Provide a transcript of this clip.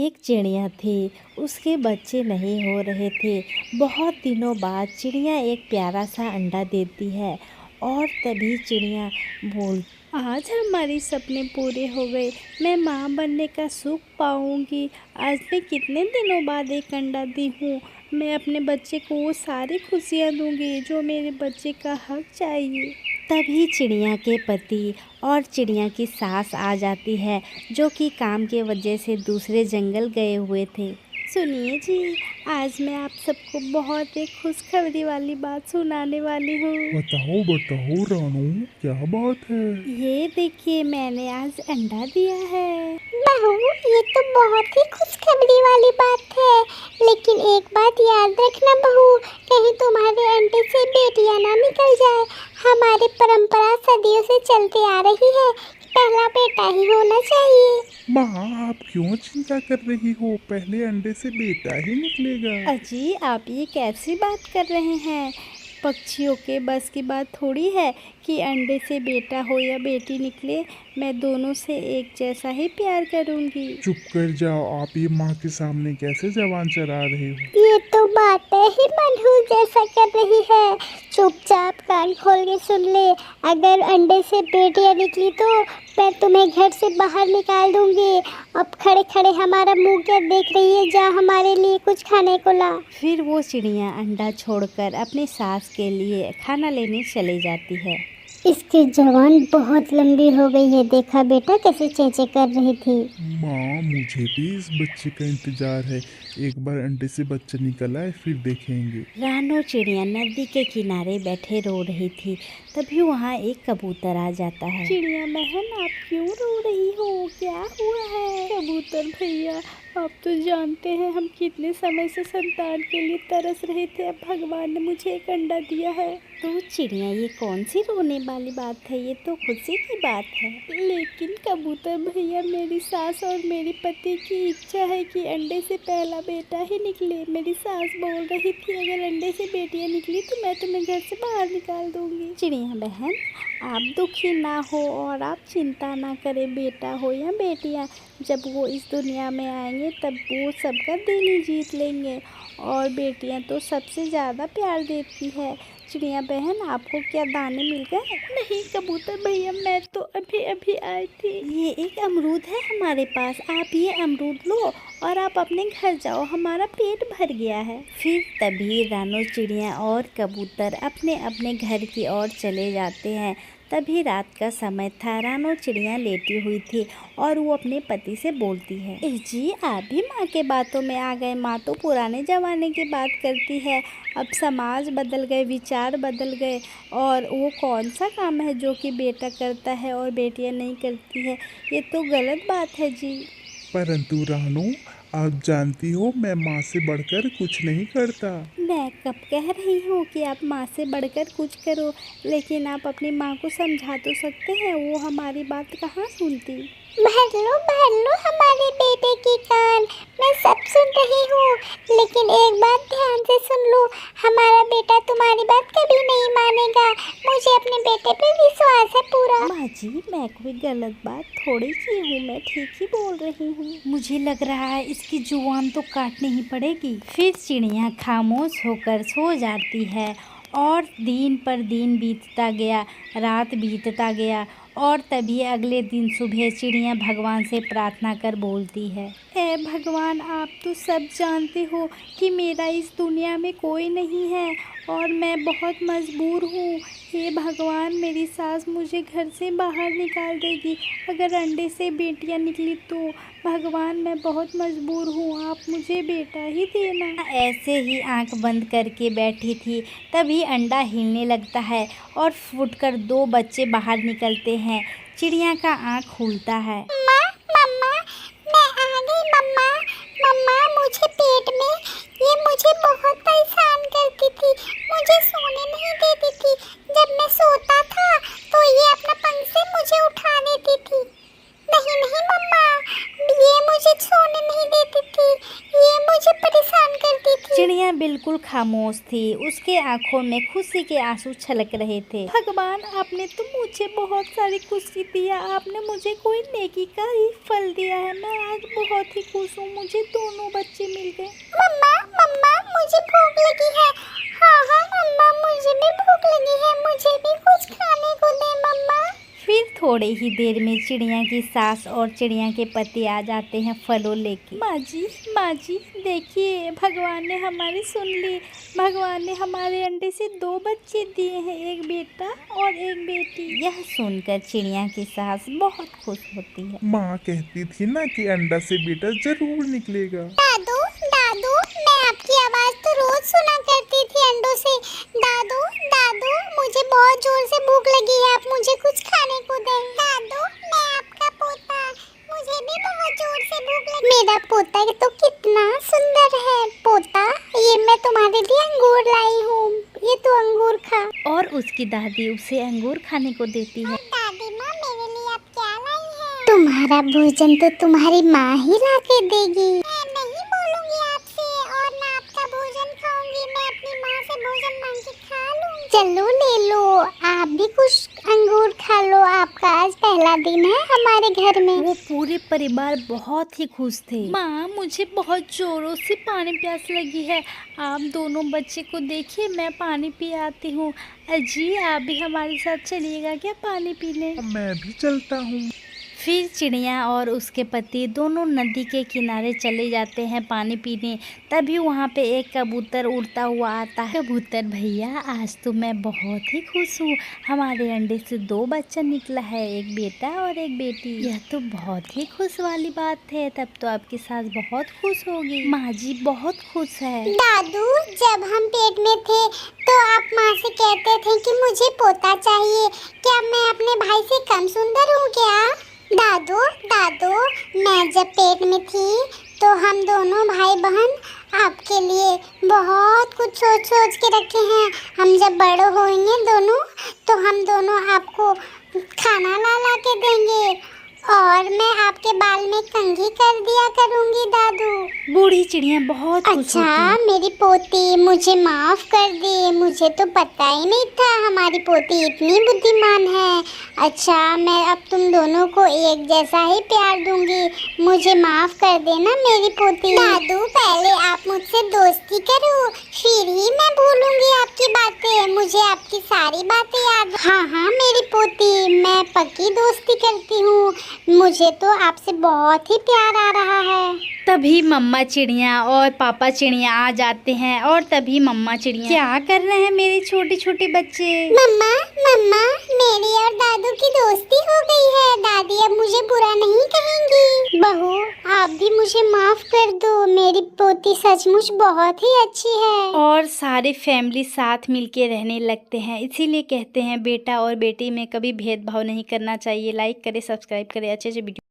एक चिड़िया थी, उसके बच्चे नहीं हो रहे थे। बहुत दिनों बाद चिड़िया एक प्यारा सा अंडा देती है और तभी चिड़िया बोल, आज हमारी सपने पूरे हो गए, मैं माँ बनने का सुख पाऊंगी। आज मैं कितने दिनों बाद एक अंडा दी हूँ। मैं अपने बच्चे को वो सारी खुशियाँ दूंगी जो मेरे बच्चे का हक चाहिए। तभी चिड़िया के पति और चिड़िया की सास आ जाती है, जो कि काम के वजह से दूसरे जंगल गए हुए थे। सुनिए जी, आज मैं आप सबको बहुत एक खुशखबरी वाली बात सुनाने वाली हूँ। बताओ बताओ रानू, क्या बात है। ये देखिए, मैंने आज अंडा दिया है। बहू, ये तो बहुत ही खुशखबरी वाली बात है, लेकिन एक बात याद रखना बहू, कहीं तुम्हारे अंडे से बेटियां ना निकल जाए। हमारी परंपरा सदियों से चलती आ रही है, पहला बेटा ही होना चाहिए। माँ, आप क्यों चिंता कर रही हो, पहले अंडे से बेटा ही निकलेगा। अजी, आप ये कैसी बात कर रहे हैं? पक्षियों के बस की बात थोड़ी है कि अंडे से बेटा हो या बेटी निकले। मैं दोनों से एक जैसा ही प्यार करूंगी। चुप कर जाओ, आप ये माँ के सामने कैसे जबान चला रहे हो। ये तो बातें ही मनहूस जैसा कर रही है। चुपचाप कान खोल के सुन ले, अगर अंडे से बेटियां निकली तो मैं तुम्हें घर से बाहर निकाल दूंगी। अब खड़े खड़े हमारा मुंह क्या देख रही है, जा हमारे लिए कुछ खाने को ला। फिर वो चिड़िया अंडा छोड़कर अपनी सास के लिए खाना लेने चली जाती है। इसकी जवान बहुत लंबी हो गई है, देखा बेटा कैसे चेंचे कर रही थी। माँ, मुझे भी इस बच्चे का इंतजार है, एक बार अंडे से बच्चा निकल आए फिर देखेंगे। रानो चिड़िया नदी के किनारे बैठे रो रही थी। तभी वहाँ एक कबूतर आ जाता है। चिड़िया बहन, आप क्यों रो रही हो? क्या हुआ है? कबूतर भैया, आप तो जानते हैं हम कितने समय से संतान के लिए तरस रहे थे। अब भगवान ने मुझे एक अंडा दिया है। तो चिड़िया, ये कौन सी रोने वाली बात है? ये तो खुशी की बात है। लेकिन कबूतर भैया, मेरी सास और मेरे पति की इच्छा है कि अंडे से पहला बेटा ही निकले। मेरी सास बोल रही थी अगर अंडे से बेटियां निकली तो मैं तुम्हें घर से बाहर निकाल दूंगी। चिड़िया बहन, आप दुखी ना हो और आप चिंता ना करें। बेटा हो या बेटियां, जब वो इस दुनिया में आएंगे तब वो सबका दिल ही जीत लेंगे। और बेटियां तो सबसे ज़्यादा प्यार देती है। चिड़िया बहन, आपको क्या दाने मिल गए? नहीं कबूतर भैया, मैं तो अभी अभी आई थी। ये एक अमरूद है हमारे पास, आप ये अमरूद लो और आप अपने घर जाओ, हमारा पेट भर गया है। फिर तभी रानो चिड़िया और कबूतर अपने अपने घर की ओर चले जाते हैं। तभी रात का समय था। रानो चिड़िया लेटी हुई थी और वो अपने पति से बोलती है, ए जी, आप भी माँ के बातों में आ गए। माँ तो पुराने ज़माने की बात करती है, अब समाज बदल गए, विचार बदल गए। और वो कौन सा काम है जो कि बेटा करता है और बेटियां नहीं करती है? ये तो गलत बात है जी। परंतु रानू, आप जानती हो मैं माँ से बढ़कर कुछ नहीं करता। मैं कब कह रही हूँ कि आप माँ से बढ़कर कुछ करो, लेकिन आप अपनी माँ को समझा तो सकते हैं, वो हमारी बात कहाँ सुनती। भर लो हमारे बेटे की कान, मैं सब सुन रही हूँ, लेकिन एक बात ध्यान से सुन लो, हमारा बेटा तुम्हारी बात कभी नहीं मानेगा। मुझे अपने बेटे पे विश्वास है पूरा। माँ जी, मैं कोई गलत बात थोड़ी की हूँ, मैं ठीक ही बोल रही हूँ। मुझे लग रहा है इसकी जुबान तो काटनी ही पड़ेगी। फिर चिड़िया खामोश होकर सो जाती है और दिन पर दिन बीतता गया, रात बीतता गया। और तभी अगले दिन सुबह चिड़िया भगवान से प्रार्थना कर बोलती है, हे भगवान, आप तो सब जानते हो कि मेरा इस दुनिया में कोई नहीं है और मैं बहुत मजबूर हूँ। हे भगवान, मेरी सास मुझे घर से बाहर निकाल देगी अगर अंडे से बेटियां निकली तो। भगवान, मैं बहुत मजबूर हूँ, आप मुझे बेटा ही देना। ऐसे ही आंख बंद करके बैठी थी, तभी अंडा हिलने लगता है और फुटकर 2 बच्चे बाहर निकलते हैं। चिड़िया का आंख खुलता है। मम्मा, मैं आ गई मम्मा। मम्मा, मुझे पेट में ये मुझे बहुत परेशान करती थी, मुझे सोने नहीं देती थी। जब मैं सोता था तो ये अपना पंख से मुझे उठा देती थी। नहीं नहीं मम्मा, ये मुझे सोने नहीं देती थी, ये मुझे परेशान करती थी। चिड़िया बिल्कुल खामोश थी, उसके आंखों में खुशी के आंसू छलक रहे थे। भगवान, आपने तो मुझे बहुत सारी खुशी दिया, आपने मुझे कोई नेकी का ही फल दिया है। मैं आज बहुत ही खुश हूँ, मुझे दोनों बच्चे मिल गए। मम्मा मम्मा मुझे भूख लगी है। हाँ हाँ मम्मा मुझे भी भूख लगी है, मुझे भी कुछ खाने को दे मम्मा। फिर थोड़े ही देर में चिड़िया की सास और चिड़िया के पति आ जाते हैं फलों लेके। माँ जी देखिए, भगवान ने हमारी सुन ली। भगवान ने हमारे अंडे से 2 बच्चे दिए हैं, एक बेटा और एक बेटी। यह सुनकर चिड़िया की सास बहुत खुश होती है। माँ कहती थी ना कि अंडा से बेटा जरूर निकलेगा। दादू दादू मैं आपकी आवाज तो रोज सुना करती थी अंडों से। दादू दादू मुझे बहुत जोर से भूख लगी है, आप मुझे कुछ खाने को दें। दादू मैं आपका पोता, मुझे भी बहुत जोर से भूख लगी। मेरा पोता तो कितना सुंदर है। पोता, ये मैं तुम्हारे लिए अंगूर लाई हूँ, ये तो अंगूर खा। और उसकी दादी उसे अंगूर खाने को देती है। दादी माँ मेरे लिए आप क्या लाई हैं? तुम्हारा भोजन तो तुम्हारी माँ ही ला के देगी। मैं नहीं बोलूँगी आपसे और ना आपका भोजन खाऊंगी, मैं अपनी माँ से भोजन मांग के खा लूँगी। चलो ले लो, आप भी कुछ अंगूर खा लो, आपका आज पहला दिन है हमारे घर में। वो पूरे परिवार बहुत ही खुश थे। माँ, मुझे बहुत जोरों से पानी प्यास लगी है, आप दोनों बच्चे को देखिए, मैं पानी पी आती हूँ। अजी, आप भी हमारे साथ चलिएगा क्या पानी पीने? मैं भी चलता हूँ। फिर चिड़िया और उसके पति दोनों नदी के किनारे चले जाते हैं पानी पीने। तभी वहाँ पे एक कबूतर उड़ता हुआ आता है। कबूतर भैया, आज तो मैं बहुत ही खुश हूँ, हमारे अंडे से 2 बच्चा निकला है, एक बेटा और एक बेटी। यह तो बहुत ही खुश वाली बात है, तब तो आपकी सास बहुत खुश होगी। माँ जी बहुत खुश है। दादू, जब हम पेट में थे तो आप माँ से कहते थे कि मुझे पोता चाहिए, क्या मैं अपने भाई से कम सुंदर हूँ क्या? दादू दादू मैं जब पेट में थी तो हम दोनों भाई बहन आपके लिए बहुत कुछ सोच सोच के रखे हैं। हम जब बड़े होंगे दोनों तो हम दोनों आपको खाना ला के देंगे और मैं आपके बाल में कंघी कर दिया करूँगी दादू। बूढ़ी चिड़िया बहुत खुश होती अच्छा है। मेरी पोती, मुझे माफ कर दे, मुझे तो पता ही नहीं था हमारी पोती इतनी बुद्धिमान है। अच्छा मैं अब तुम दोनों को एक जैसा ही प्यार दूंगी, मुझे माफ कर देना मेरी पोती। दादू पहले आप मुझसे दोस्ती करो, फिर ही मैं भूलूंगी आपकी बातें, मुझे आपकी सारी बातें याद। हाँ हाँ मेरी पोती, मैं पक्की दोस्ती करती हूँ, मुझे तो आपसे बहुत ही प्यार आ रहा है। तभी मम्मा चिड़िया और पापा चिड़िया आ जाते हैं और तभी मम्मा चिड़िया, क्या कर रहे हैं मेरे छोटे छोटे बच्चे? मम्मा मम्मा मेरी और दादू की दोस्ती हो गई है, दादी अब मुझे बुरा नहीं कहेंगी। बहू आप भी मुझे माफ कर दो, मेरी पोती सचमुच बहुत ही अच्छी है। और सारे फैमिली साथ मिलके रहने लगते हैं। इसीलिए कहते हैं बेटा और बेटी में कभी भेदभाव नहीं करना चाहिए। लाइक करें, सब्सक्राइब करें, अच्छे वीडियो